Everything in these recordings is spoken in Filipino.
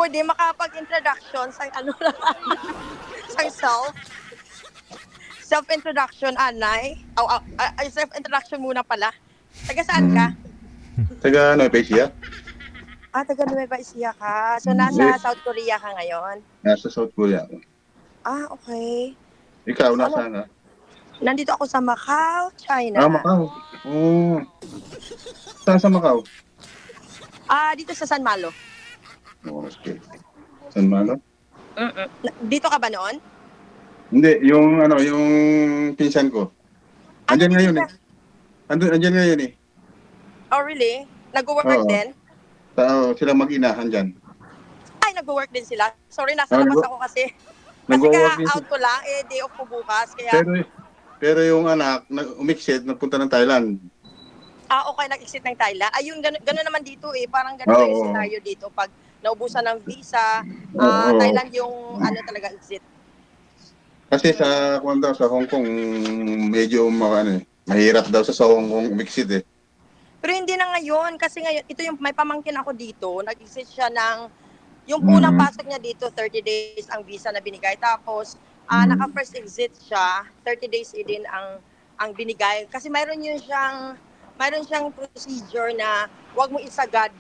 pwede makapag-introduction sa ano lang, sa self-introduction, Anay. Self-introduction muna pala. Taga saan ka? Mm. Taga ano, Pesia? Taga Nueva Ecija ka. So, Hindi. nasa South Korea ka ngayon? Nasa South Korea ako. Okay. Ikaw, So, nasaan ka? nandito ako sa Macau, China. Macau. Oo. Saan sa Macau? Dito sa San Malo. Oo, okay. San Malo? Dito ka ba noon? Hindi, yung ano, yung pinsan ko. Andyan Nandito ngayon eh. siya. Andyan ngayon eh. Oh, really? Nag-work Oo. din? Sila mag-ina, andyan. Ay, nag-work din sila. Sorry, nasa labas ako kasi. Kasi Nag-work din ka-out sila. ko lang, day off ko bukas. Kaya, Pero, pero yung anak, umiksit, nagpunta ng Thailand. okay, nag-exit ng Thailand. Ayun, gano'n naman dito eh. Parang gano'n daw yung Oo. scenario dito. Pag naubusan ng visa, Oo. Thailand yung ano talaga exit. Kasi sa, kung daw, sa Hong Kong, medyo ano, mahirap daw sa Hong Kong umiksit eh. Pero hindi na ngayon. Kasi ngayon, ito yung may pamangkin ako dito. Nag-exit siya ng, yung unang Mm. pasok niya dito, 30 days ang visa na binigay. Tapos, Mm. naka-first exit siya, 30 days din ang binigay. Kasi mayroon siyang procedure na wag mo isagad.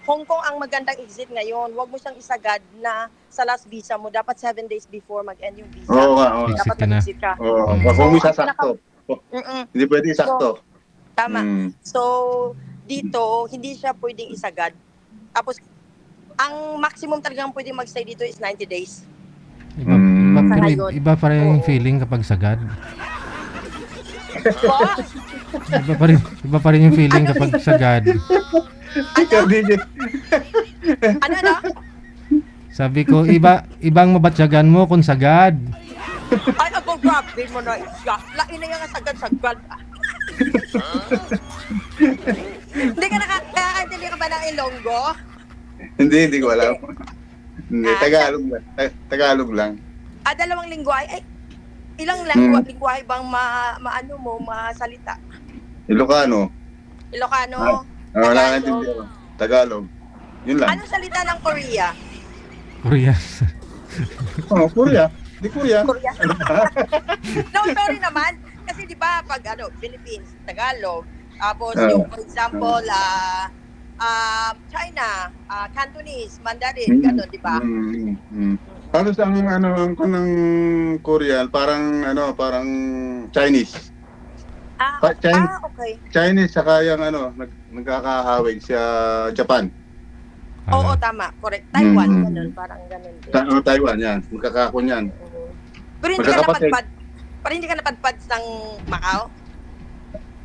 Hong Kong ang magandang exit ngayon. Wag mo siyang isagad na sa last visa mo. Dapat 7 days before mag-end yung visa. Oo nga, oo nga. Dapat Exit ka na. mag-exit ka. Oo, Mm. kung So, may ang pinaka... sasakto. Oh, Mm-mm. hindi pwede So, sakto. tama. Mm. So, dito, hindi siya pwedeng isagad. Tapos, ang maximum talagang pwedeng magstay dito is 90 days. Pero Sa ngayon. iba pa rin yung Oo. feeling kapag sagad. Po? Iba pa rin yung feeling kapag sagad. Ikaw, DJ. Ano? Sabi ko, ibang mabatyagan mo kung sagad. Ay, ako, grabe mo na isya. Lain na yung sagad-sagad. Hindi ka nakakaintindi ka ba ng Ilonggo? Hindi ko alam. Hindi, Ah, Tagalog lang. Tagalog lang. 2 lingwahe. Ay, ilang lingwahe bang masalita? Ilocano. Ilocano, Wala Tagalog. ko. Tagalog. Yun lang. Anong salita ng Korea? Korea. Oh, Korea. Di Korea. Korea? No, sorry naman. Kasi di ba pag Philippines, Tagalog. Tapos yung for example, China, Cantonese, Mandarin, gano'n, di ba? Halos ang ng Korean, parang Chinese. Chinese. Okay. Chinese saka yung nagkakahawig sa Japan. Oo, tama. Correct. Taiwan, gano'n. Parang gano'n din. Taiwan yan. Magkakakon yan. Pero hindi ka Magkakapatid. napadpad. Parang hindi ka napadpad ng Macau?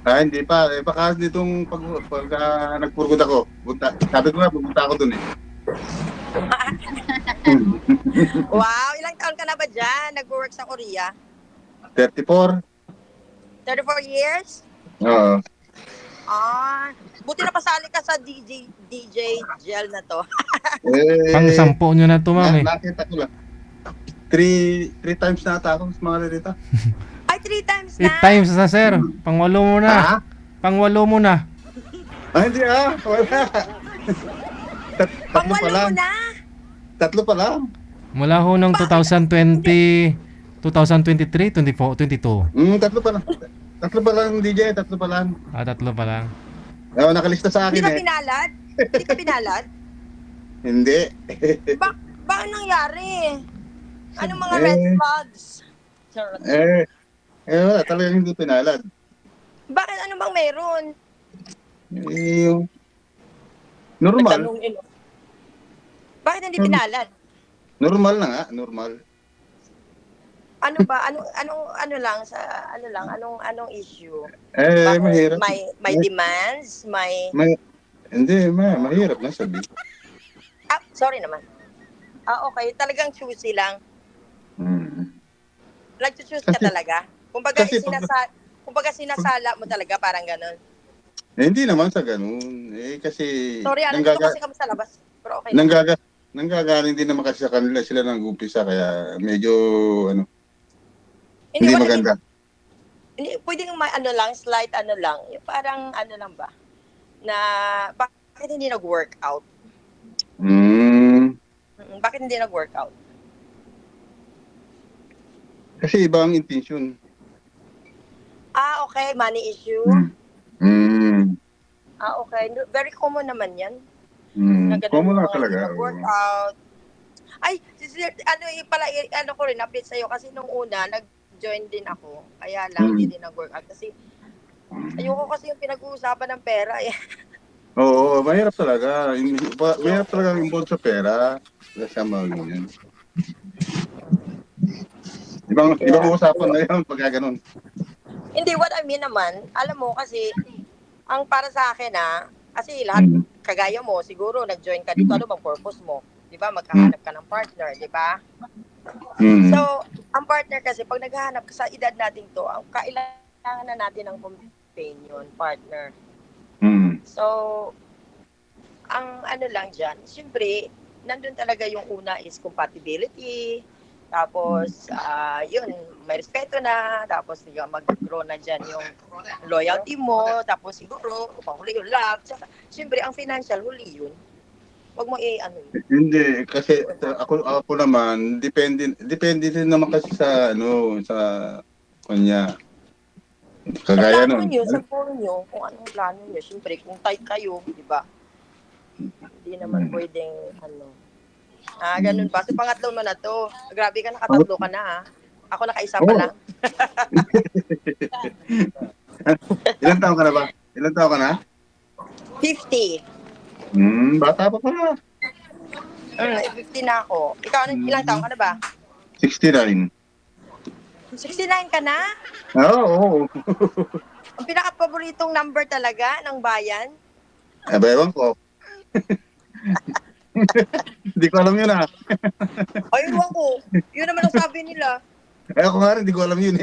Hindi pa. Baka ditong pag nagpurgod ako. Sabi ko nga, pupunta ako dun eh. Wow, ilang taon ka na ba dyan? Nag-work sa Korea? 34. 34 years? Oo. Buti na pasali ka sa DJ gel na to. Pang-sampo nyo na to, ma'am eh. Nakita ko lang. Three times na ata ako sa mga lirita. Ay, 3 times na. 8 times na, sir. Pang-8 mo na. Ha? Pang-8 mo na. Hindi wala. Tatlo pa Pangwalo lang. mo na. Tatlo pa lang. Mula ho ng 2020, 2023, 24, 22. Tatlo pa lang. Tatlo pa lang, DJ. Tatlo pa lang. Tatlo pa lang. Nakalista sa Hindi akin ka eh. pinalad? Hindi ka pinalad? Hindi. Bakit nangyari? Anong mga Eh. red flags? Charot. Wala. Talagang hindi pinalad. Bakit? Ano bang meron? Yung normal. Nagtanong. Bakit hindi pinalad? Normal na nga. Normal. Ano ba? Anong issue? Bakit? Mahirap. May demands? Hindi, mahirap na sabi. Sorry naman. Okay. Talagang choosy lang. Nag-choose ka talaga? Kumbaga, sinasala mo talaga, parang ganon. Hindi naman sa ganun. Kasi Sorry, nandito kasi kami sa labas. Pero okay. nanggagaling din naman kasi sa kanila sila nag-umpisa kaya medyo hindi wala maganda. Hindi, pwedeng slight yung parang lang ba, na bakit hindi nag-work out? bakit hindi nag-workout? Kasi iba ang intention. Ah, okay. Money issue. Mm. Okay. Very common naman yan. Na ganun Common yung lang mga hindi talaga. nag-workout. Ay, ano ko rin, update sa'yo. Kasi nung una, nag-join din ako. Kaya lang, hindi din nag-workout. Kasi, ayoko kasi yung pinag-uusapan ng pera. Eh. Oo, mahirap talaga. Mahirap talaga involved sa pera. Kasama yun. Ibang usapan na yun pagka ganun. Hindi, what I mean naman, alam mo kasi, ang para sa akin kasi lahat, kagaya mo, siguro nag-join ka dito, ano bang purpose mo? Di ba? Magkahanap ka ng partner, di ba? So, ang partner kasi, pag naghahanap ka sa edad natin to, ang kailangan na natin ng companion, partner. So, ang ano lang dyan, siyempre, nandun talaga yung una is compatibility, tapos, yun, may respeto na, tapos mag-grow na dyan yung loyalty mo, tapos siguro, panghuli yung love, tsaka, siyempre, ang financial, huli yun. Huwag mo ano yun. Hindi, kasi ako naman, depende din naman kasi sa, sa kanya. Kagaya nun. Sa plano nyo, kung anong plano nyo, siyempre, kung tight kayo, di ba? Hindi naman pwedeng, ganun pa. So, pangatlo mo na to. Grabe ka, nakatatlo ka na, Ako nakaisa pa lang. Ilan taon ka na ba? Ilan taon ka na? 50. Bata pa pala. 50 na ako. Ikaw, ilang taon ka na ba? 69. 69 ka na? Oo. Ang pinaka-paboritong number talaga ng bayan? Ewan ko. Hindi ko alam yun Ay, ewan ko. Yun naman ang sabi nila. Ako nga rin, hindi ko alam yun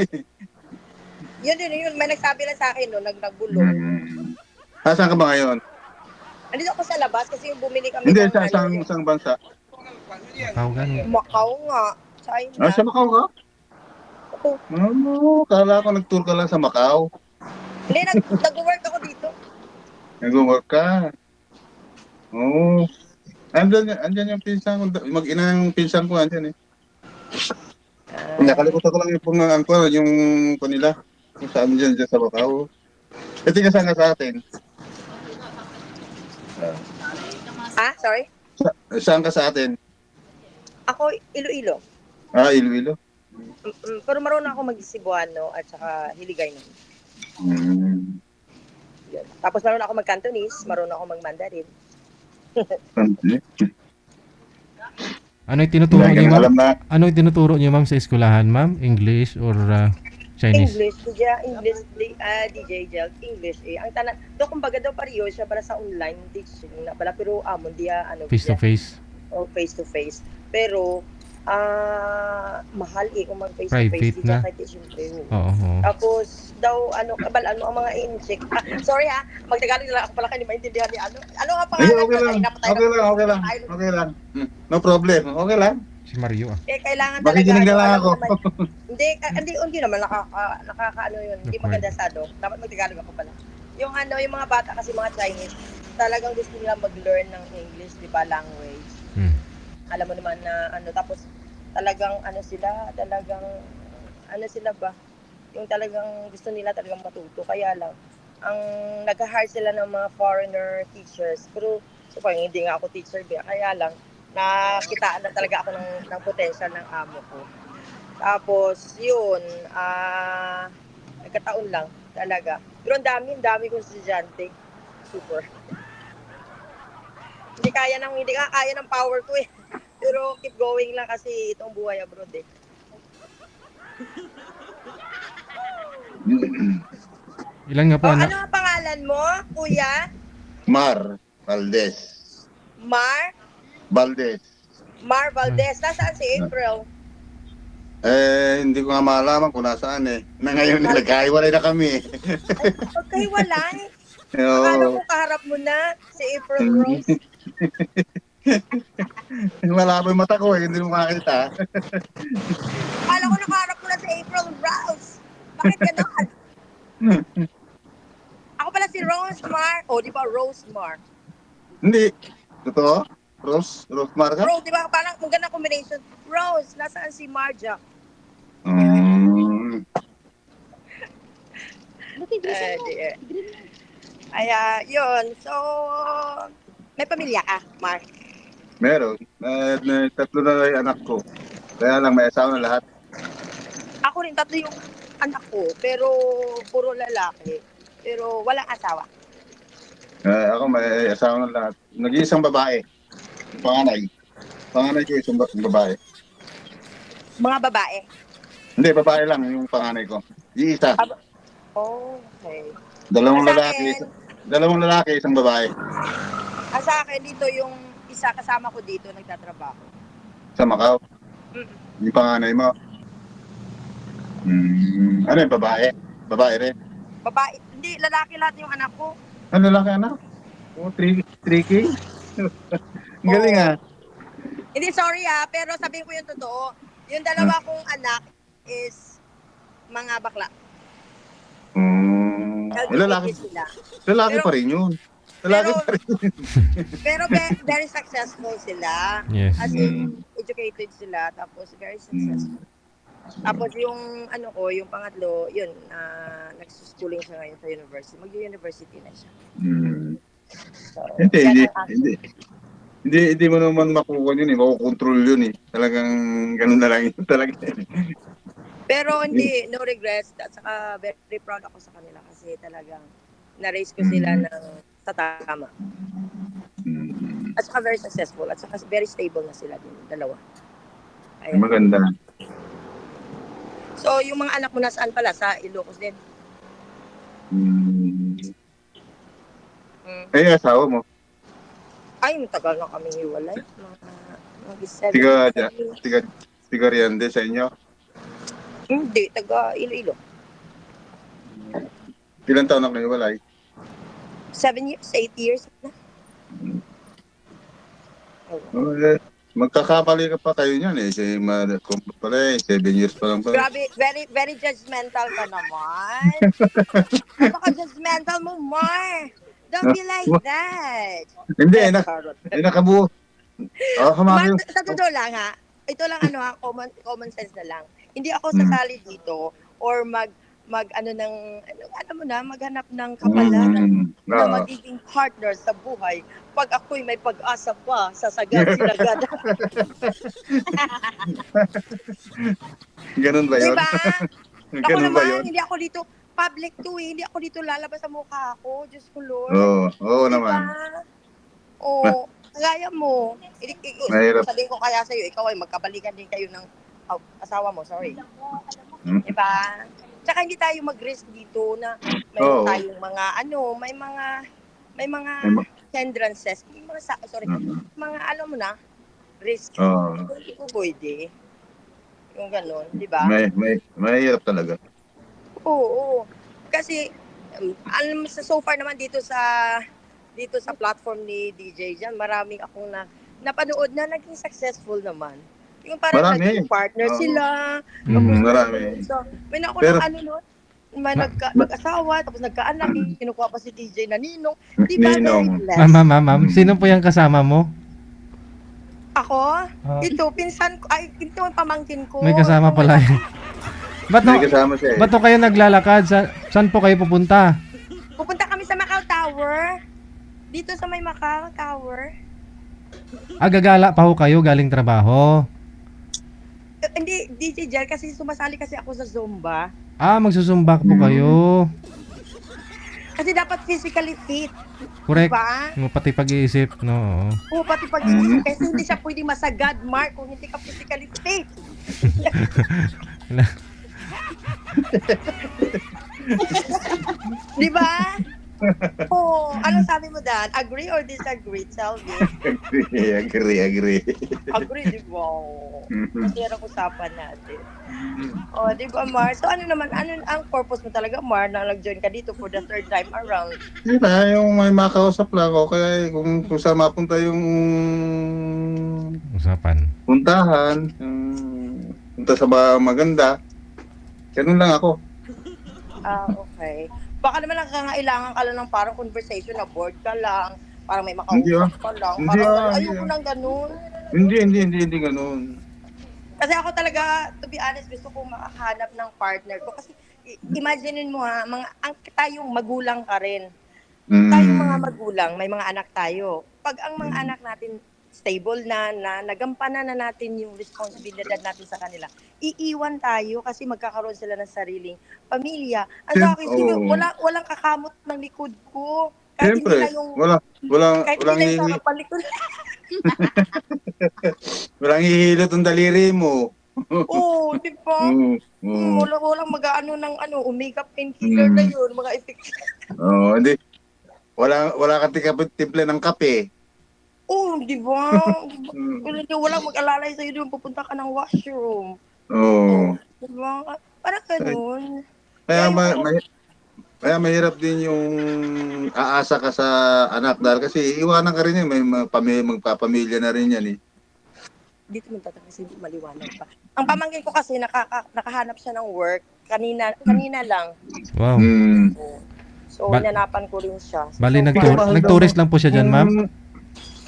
Yun. May nagsabi lang sa akin, nagbulong. Saan ka ba ngayon? Andito ako sa labas kasi yung bumili kami Hindi, ng saan bansa? Macau gani. Macau nga. China. Sa Macau ka? Oo. Kala ko nag-tour ka lang sa Macau. Hindi, nag-work ako dito. Nag-work ka. Oo. Andyan yung pinsan ko. Mag-ina yung pinsan ko, andyan Nakalimutan ko lang yung pungaan ko, yung kanila. Kung saan dyan sa Macau. Kasi kasama sa atin. Sorry? Saan ka sa atin? Ako, Iloilo. Iloilo. Pero marunong ako mag-Cebuano at saka Hiligaynon. Yun. Tapos marunong ako mag-Cantonese, marunong ako mag-Mandarin. Ano yung tinuturo niyo, ma'am? Ano yung tinuturo niyo, ma'am, sa eskwelahan, ma'am? English or Chinese? English, DJ Jel, English Ang tanan, kumbaga daw pariyo siya para sa online teaching na pala, pero mundi Face to face? O face to face. Pero, mahal kung mag-face to face. Private na? Oo. Tapos, daw, kabalaan mo ang mga in-check. Sorry magtagalog lang ako pala kayo, maintindihan ni Ano nga pangalan? Okay lang. No problem. Okay lang. Si Mario kailangan talaga. Makikinig na lang ako. Hindi naman nakakaano yun. Hindi maganda sa Dapat magtagalog ako pala. Yung mga bata kasi mga Chinese, talagang gusto nila mag-learn ng English, di ba, language. Alam mo naman na tapos talagang sila ba? Yung talagang gusto nila talagang matuto. Kaya lang, ang nag-hire sila ng mga foreigner teachers. Pero, hindi nga ako teacher, kaya lang, nakitaan na talaga ako ng potential ng amo ko. Tapos, yun, nagkataon lang talaga. Pero ang dami kong estudyante. Super. Hindi kaya ng power ko Pero keep going lang kasi itong buhay abroad Ilan nga po, anak? Ano ang pangalan mo, kuya? Mar Valdez. Mar Valdez. Nasaan si April? Hindi ko nga malaman kung nasaan Na ngayon nagkahiwalay na kami Pagkahiwalay? Akala ko kaharap mo na si April Rose. Malabo yung mata ko hindi mo makakita. Akala ko nakaharap mo na si April Rose. Bakit gano'n? Ako pala si Rose Mar. Di ba Rose Mar? Hindi. Totoo? Rose Marga? Rose, di ba? Parang magandang combination. Rose, nasaan si Marja? Mm. Dear. Kaya, yun. So, may pamilya ka, Mar. Meron. Tatlo na lang yung anak ko. Kaya lang, may asawa na lahat. Ako rin, tatlo yung anak ko, pero puro lalaki. Pero walang asawa. Ako, may asawa na lahat. Nag-iisang babae. Yung panganay. Panganay ko isang babae. Mga babae. Hindi, babae lang yung panganay ko. Iisa. Oh, okay. Dalawang Sa lalaki. akin, Dalawang lalaki, isang babae. sa akin dito yung isa kasama ko dito nagtatrabaho. Sa Macau. Mm. Yung panganay mo. Ano yung babae? Babae rin. Babae, hindi, lalaki lahat yung anak ko. Ano lalaki anak? Oh, tricky. Ang galing Oo. ah. Hindi, sorry pero sabihin ko yung totoo. Yung dalawa kong anak is mga bakla. Lalaki. LGBT sila. Lalaki Pero- pa rin yun. Lalaki pero- pa rin. Pero very successful sila. Yes. As in, educated sila. Tapos very successful. Tapos yung ano ko, yung pangatlo, yun, nagsuschooling siya ngayon sa university. Mag-university na siya. So, yan ang action. Hindi mo naman makukuha yun eh. Makukontrol yun eh. Talagang ganun na lang yun. Talaga. Pero hindi, no regrets. At saka very proud ako sa kanila kasi talagang na-raise ko sila ng sa tama. At saka very successful. At saka very stable na sila din, dalawa. Ayan. Maganda. So, yung mga anak mo nasaan pala? Sa Ilocos din? Eh, asawa mo? Ay, matagal na kami hiwalay. Mag-7. Tiga Riande sa inyo? Hindi, taga Iloilo. Ilan taon na kayo walay? 7 years, 8 years na. Magkakapali ka pa kayo niyan eh. Si kung pala eh, 7 years pa lang pala. Grabe, very judgmental ka naman. Napaka-judgmental mo, Mar. Don't be like that. Hindi, nakabuo. Mar, sa totoo lang ito lang common sense na lang. Hindi ako sasali dito or maghanap ng kapalan na magiging partner sa buhay pag ako'y may pag-asa pa sa sagad sinagad. Ganun ba yun? Diba? Ako Ganun ba naman, yun? hindi ako dito, public to hindi ako dito lalabas sa mukha ko. Diyos ko, Lord. Oo Diba? naman. Oo, kagaya mo. Mahirap. Sabihin ko kaya sa'yo, ikaw ay magkabalikan din kayo ng asawa mo, sorry. Diba? Tsaka hindi tayo mag-risk dito na mayroon tayong mga may mga hindrances, mga alam mo na, risk. Hindi ko pwede. Yung gano'n, di ba? Mahirap talaga. Oo. Kasi, alam mo, so far naman dito sa platform ni DJ dyan, maraming akong napanood na naging successful naman. Yung parang naging partner sila. Marami. So, may nakulang may nag-asawa, tapos nagkaanak, kinukuha pa si DJ na Ninong. Di ba, very blessed? Ma'am, sino po yung kasama mo? Ako? Ito, pinsan ko, ito ang pamangkin ko. May kasama pala yun. May kasama siya eh. Ba't kayo naglalakad? Saan po kayo pupunta? Pupunta kami sa Macau Tower. Dito sa may Macau Tower. Gagala pa ho kayo galing trabaho? Hindi, DJ Jel, kasi sumasali kasi ako sa Zumba. Magsusumba po kayo. Kasi dapat physically fit. Correct. Diba? Pati pag-iisip, no? Oo, pati pag-iisip. Kasi hindi siya pwede masagad, Mark, kung hindi ka physically fit. Diba? Oo. Anong sabi mo Dan? Agree or disagree? Tell me. Agree. Agree, diba? Kasi yan ang usapan natin. Di ba, Mar? So, ano ang purpose mo talaga, Mar, na nag-join ka dito for the third time around? Yung may makausap lang ako, kaya kung saan mapunta yung usapan. Puntahan, punta sa maganda, ganun lang ako. Okay. Baka naman nangangailangan ka lang ng parang conversation na bored ka lang, Parang may Hindi makausap ka lang. Hindi Parang hindi ayoko nang ganun. Hindi ganun. Kasi ako talaga, to be honest, gusto kong makahanap ng partner ko. Kasi imaginein mo ha, tayong magulang ka rin. Tayong mga Mm. magulang, may mga anak tayo. Pag ang mga anak natin stable na nagampanan na natin yung responsibilidad natin sa kanila, iiwan tayo kasi magkakaroon sila ng sariling pamilya. Ang sa akin, sige, Oo. walang kakamot ng likod ko. Siyempre, Kahit hindi lang yung sarap palikod. walang hihilot ang daliri mo. Oo, di ba? Oo. Oo. Walang mag-ano ng omega painkiller na Mm. yun, mga effects. Oo, hindi. Wala kang timpla ng kape. Oo, di ba? Mm. Walang mag-alalay sa'yo doon, pupunta ka ng washroom. Oo. Di ba? Parang ganun. Kaya, Kaya yung kaya mahirap din yung aasa ka sa anak dahil kasi iiwanan ka rin yan. May magpapamilya na rin yan eh. dito mo tatang kasi maliwanag pa. Ang pamangkin ko kasi nakahanap siya ng work kanina lang. Wow. Mm. So, Ba- inanapan ko rin siya. Bali, So, nag-tourist lang po siya dyan, ma'am?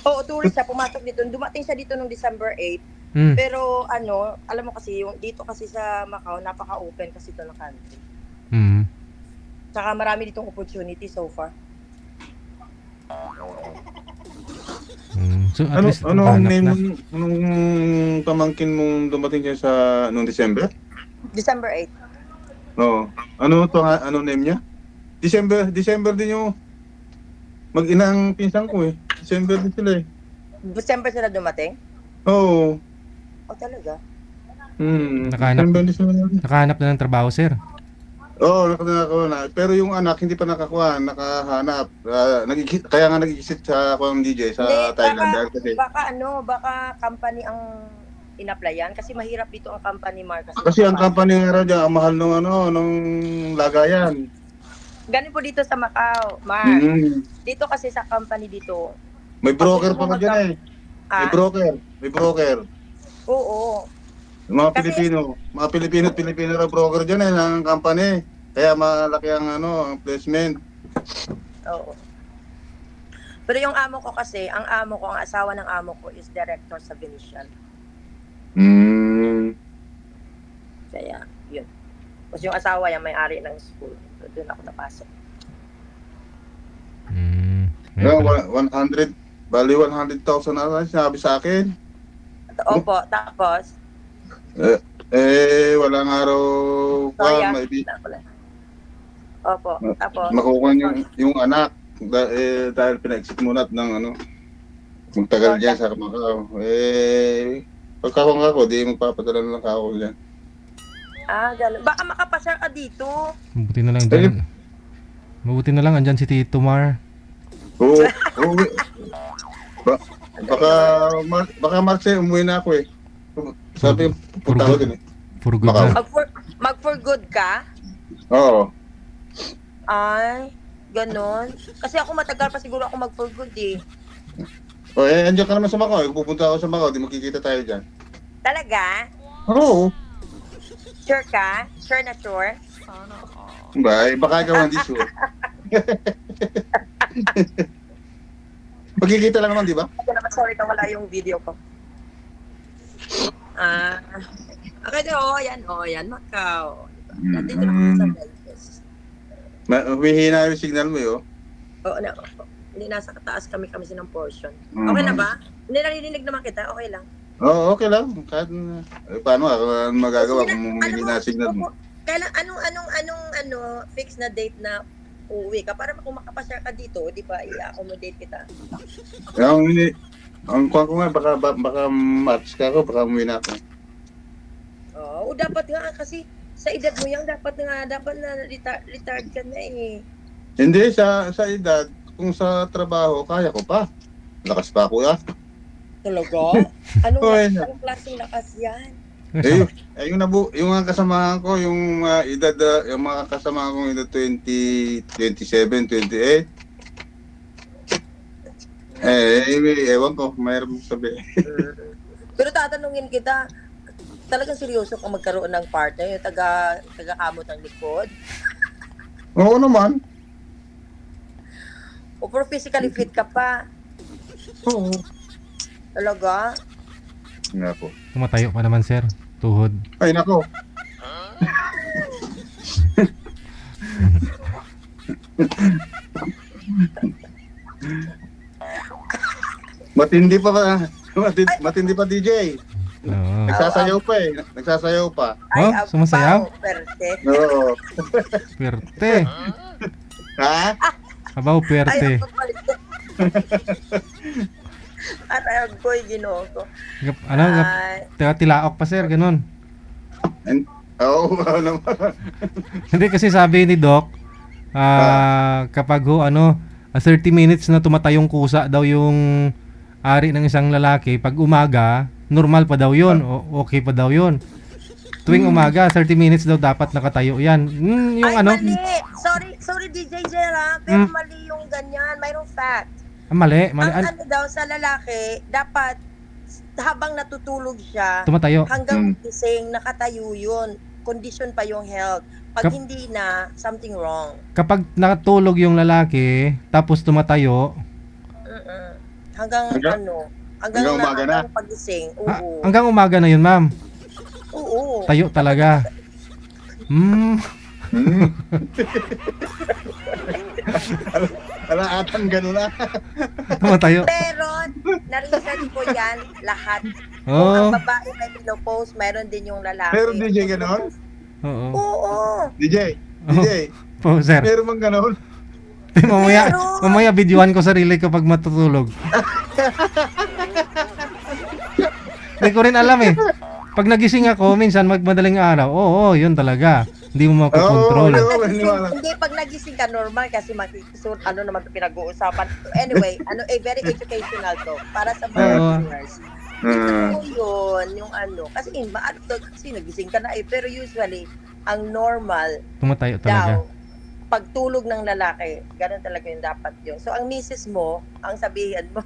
Oo, tourist siya. Pumasok dito. Dumating siya dito nung December 8. Hmm. Pero alam mo kasi, yung dito kasi sa Macau, napaka-open kasi ito ng country. Hmm. Tsaka marami ditong opportunity so far. So, at least, Anong nakahanap name na. nung pamangkin mong dumating siya sa noong December? December 8. Oo. Ano name niya? December din yung mag-inang pinsan ko eh. December din sila eh. December sila dumating? Oo. O talaga? December din sila. Nakahanap na ng trabaho, sir. Oo, nakakawa na. Pero yung anak hindi pa nakahanap. Kaya nga nag-iisip sa DJ sa Hindi, Thailand dahil kasi baka company ang in-applyan kasi mahirap dito ang company mark kasi ang company nga raw dyan, ang mahal nung lagayan. Ganun po dito sa Macau, Mark. Mm. Dito kasi sa company dito. May broker pa ka dyan eh. May broker. Oo. Mga Kasi- Pilipino at Pilipino na broker dyan eh, ng company. Kaya malaki ang ang placement. Oo. Pero yung amo ko kasi, ang asawa ng amo ko is director sa Venetian. Kaya, yun. Tapos yung asawa yan, may-ari ng school. So, doon ako napasok. No, 100, bali 100,000 na sinabi sa akin. Opo, tapos, Walang araw sorry pa, maybe Opo, tapos, makukuha yung anak dahil pina-exit muna ng magtagal dyan sa Macau. Pagkakong ako, di magpapadala na lang ako dyan. ganun. Baka makapasar ka dito. Mabuti na lang dyan. Mabuti na lang andyan si Tito Mar. Oo. Baka Marche, umuwi na ako eh. Sabi, punta ako din eh. For good Macau. na. Mag-for good ka? Oo. Ay, ganun. Kasi ako matagal pa siguro ako mag-for good eh. Andiyan ka naman sa Macau. Pupunta ako sa Macau, di magkikita tayo dyan. Talaga? Oo. Sure ka? Sure na sure? Baka ikaw hindi sure. Magkikita lang naman, di ba? Ako naman, sorry na wala yung video ko. Okay, yan, Macau. Nandito na ako sa Vegas. Humihina yung signal mo yun. Oo, hindi nasa kataas kami ng portion. Okay na ba? Hindi naririnig naman kita, okay lang. Oo, okay lang. Kahit, paano magagawa kung humihina signal mo? Kailan, anong fix na date na uuwi ka? Para kung makapashare ka dito, di ba, i-accommodate kita. Ang kuha ko nga, baka match ka ako, baka umuwi na ako. Oo, dapat nga kasi sa edad mo yan, dapat na retired ka na eh. Hindi, sa edad, kung sa trabaho, kaya ko pa. Lakas pa ako yan. Talaga? Anong klaseng lakas yan? Yung mga kasamahan ko, yung edad, yung mga kasamahan ko edad 20, 27, 28. Ewan ko, mayroon sabihin. Pero tatanungin kita, talagang seryoso kang magkaroon ng partner, yung taga-kamot ng likod? Oo naman. O pero physically fit ka pa. Oo. Talaga? Nga po. Tumatayo pa naman, sir. Tuhod. Ay, nako. Matindi pa ba? Matindi pa, DJ. Oo. Nagsasayaw pa eh. Nagsasayaw pa. Oh, sumasayaw? Perte. Oo. Pwerte. Ha? Abaw, pwerte. Ay, ako pala. At ayag ko, ginoo ko. Ano, Ay, tilaok pa, sir, ganun. Oo, oo naman. Hindi kasi sabi ni Doc, kapag 30 minutes na tumatayong kusa daw yung ari ng isang lalaki, pag umaga, normal pa daw yun, okay pa daw yun. Tuwing umaga, 30 minutes daw dapat nakatayo yan. Yung ay, ano, mali. Sorry DJ Jera, pero mali yung ganyan. Mayroong fact. mali, Ang ano daw sa lalaki, dapat habang natutulog siya, tumatayo. hanggang gising, nakatayo yun. Condition pa yung health. Pag Kap- hindi na, something wrong. Kapag nakatulog yung lalaki, tapos tumatayo, Mm-mm. Hanggang Hanggang umaga na? hanggang pagising. Oo. hanggang umaga na yun, ma'am. Oo. Tayo talaga. Alaatan gano'n na. Tumatayo. Pero, na-research ko yan lahat. Kung Oh, ang babae may menopause, mayroon din yung lalaki. Meron DJ gano'n? oo. Oo. DJ, Oh. DJ, Po, sir. meron bang gano'n? mamaya, Meron. mamaya videoan ko sarili ko pag matutulog. Hindi ko rin alam eh. Pag nagising ako, minsan magmadaling araw, oo, yun talaga. Hindi mo makokontrol. Oo, Pag maniwala. hindi, pag nagising ka normal kasi ano naman ito pinag-uusapan. Anyway, very educational to para sa mga Oo. viewers. Ito yun, yung kasi kasi nagising ka na pero usually, ang normal Tumatayo talaga. daw, pagtulog ng lalaki, ganun talaga yung dapat yun. So, ang misis mo, ang sabihan mo,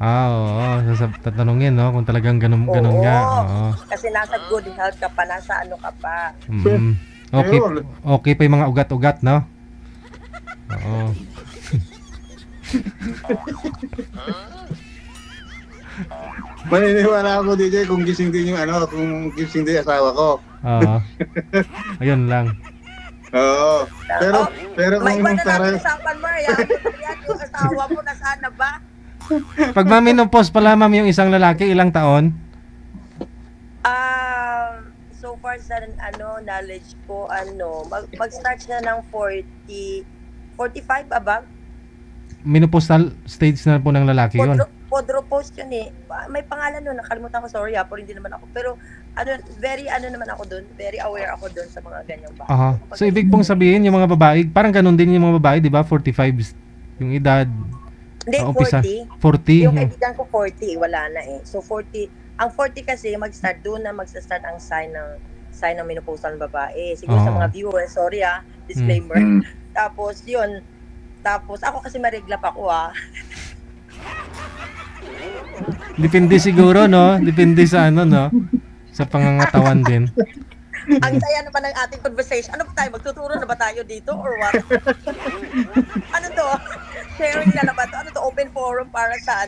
Oo. Tatanungin, no? Kung talagang ganun Oo. nga. Oo. kasi nasa good health ka pa, nasa ka pa. Okay, Ayun. okay pa yung mga ugat-ugat, no? Oo. Maniniwala ako DJ kung gising din yung kung gising din yung asawa ko. Oo. Ayun lang. Oo. Pero May kung iba na natin para usapan mo, yung asawa mo, nasaan na ba? Pag maminopause pala, ma'am, yung isang lalaki, ilang taon? So far sa knowledge ko, mag-start siya ng 45 above. Menopausal stage na po ng lalaki yun. Podropause yun eh. May pangalan nun, nakalimutan ko, sorry pero hindi naman ako. Pero very naman ako dun, very aware ako dun sa mga ganyang bagay. Aha. So, ibig pong sabihin, yung mga babae, parang ganun din yung mga babae, di ba? 45 yung edad. Hindi, Umpisa. 40. 40. Yung kaibigan ko 40, wala na eh. So 40, ang 40 kasi mag-start doon na mag-start ang sign ng menopausal ng babae. Siguro sa Oo. mga viewers, sorry disclaimer. Tapos yun, ako kasi mareglap ako Depende siguro, no? Depende sa no? Sa pangangatawan din. Ang saya naman ng ating conversation. Ano ba tayo? Magtuturo na ba tayo dito or what? Ano to? Sharing na ba to? Ano to? Open forum para sa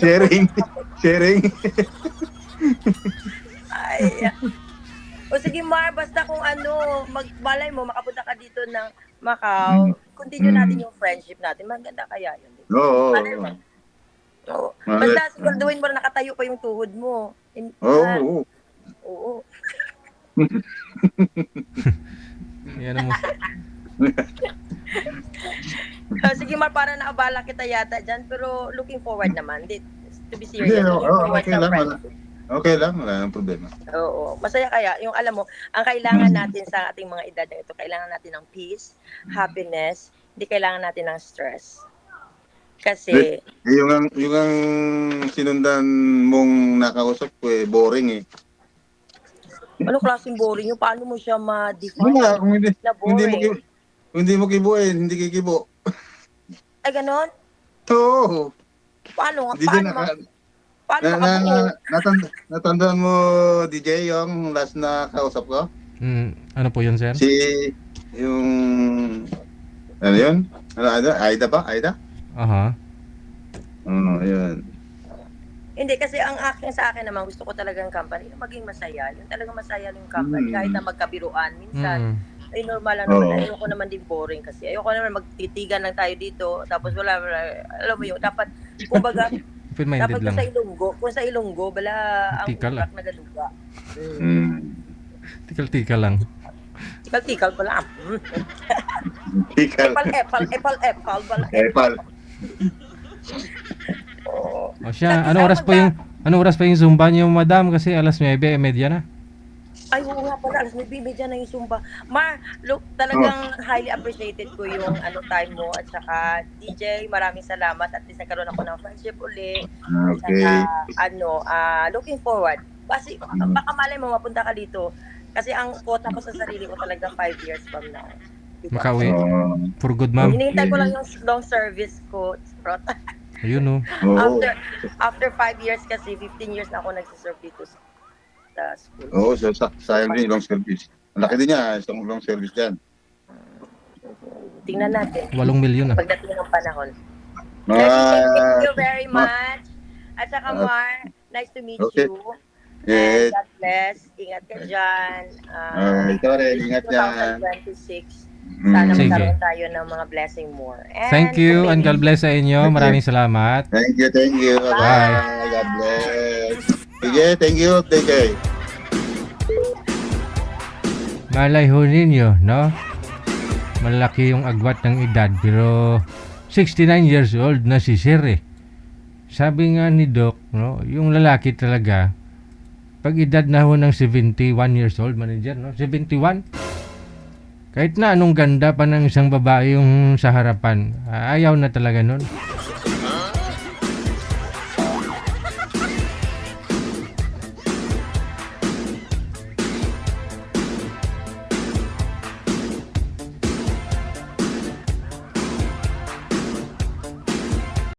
Sharing. Ay. O sige Mar, basta kung malay mo, makapunta ka dito ng Macau, continue natin yung friendship natin. Maganda kaya yun. Oo. Malay mo. Oo. Basta siguraduhin mo na nakatayo pa yung tuhod mo. Oo. Oo. Yan mo. Sige Mar, para naabala kita yata dyan, pero looking forward naman. To be Hindi, serious, looking forward okay sa lang. friendship. Okay lang, wala nang problema. Oo. Masaya kaya. Yung alam mo, ang kailangan natin sa ating mga edad na ito, kailangan natin ng peace, happiness, hindi kailangan natin ng stress. Kasi, Yung ang sinundan mong nakausap ko boring eh. ano klaseng boring yung paano mo siya ma-define Wala, kung na boring? hindi mo kibuin, hindi kikibo. Ay, ganon? Oo. Paano Hindi din makabuo? natandaan mo DJ yung last na kausap ko? Ano po yun, sir? Yung ano yun? Aida ba? Aida? Aha. Ayan. Hindi, kasi sa akin naman, gusto ko talagang company yung maging masaya. Yung talagang masaya yung company, kahit na magkabiruan. Minsan, ay normal lang naman. Oo. Ayoko naman din boring kasi. Ayoko naman magtitigan lang tayo dito, tapos wala, alam mo yun, dapat, kumbaga, Open-minded dapat lang. kung sa Ilonggo, bala ang Tikal, utak na gaduga. Tikal-tikal lang. Tikal-tikal pala. Tikal. Epal, bala. Epal. Oo. O siya, ano oras pa yung Zumba niyo, madam? Kasi alas 9:30 na. Ay, oo nga pala, alas 9:30 na yung Zumba. Mar, look, talagang highly appreciated ko yung time mo at saka DJ, maraming salamat at least nagkaroon ako ng friendship uli. Okay. At saka, looking forward. Kasi baka malay mo mapunta ka dito. Kasi ang quota ko sa sarili ko talaga 5 years from now. Diba? Makauwi. Oo. For good, ma'am. Hinihintay ko lang yung long service ko. Ayun, oh. Oo. After 5 years kasi, 15 years na ako nagsiserve dito sa school. Oo, so sayang din yung long service. Ang laki din niya, isang long service dyan. Tingnan natin. 8 milyon na. Pagdating ng panahon. Ah, Thank you very much. At saka Mar, nice to meet Okay. you. Yes. And God bless. Ingat ka dyan. Ikaw rin, ingat yan. 2026. Sana Sige. magkaroon tayo ng mga blessing more. And Thank you and God bless sa inyo. Thank you. Maraming salamat. Thank you. Bye. God bless. Sige, thank you. Malay ho ninyo, no? Malaki yung agwat ng edad pero 69 years old na si Sir eh. Sabi nga ni Doc, no, yung lalaki talaga pag edad na ho ng 71 years old, manager, no? 71. Kahit na anong ganda pa ng isang babae yung sa harapan, ayaw na talaga nun.